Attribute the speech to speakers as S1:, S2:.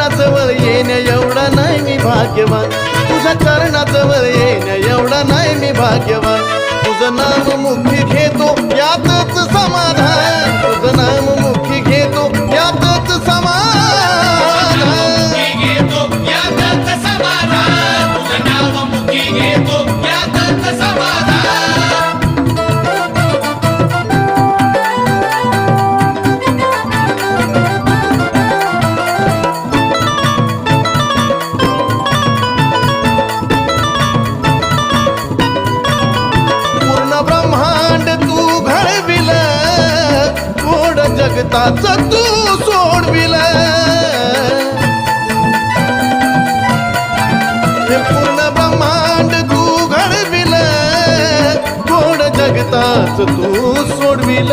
S1: चरणाजवळ येण्या एवढा नाही मी भाग्यवान, तुझ्या चरणाजवळ येण्या एवढा नाही मी भाग्यवान. तुझं नाम मुखी घेतो यातच समाधान, तुझं नाम मुखी घेतो यातच समाधान. जगताच तू सोडविल, हे पूर्ण ब्रह्मांड तू घडविल, गोड जगताच तू सोडविल.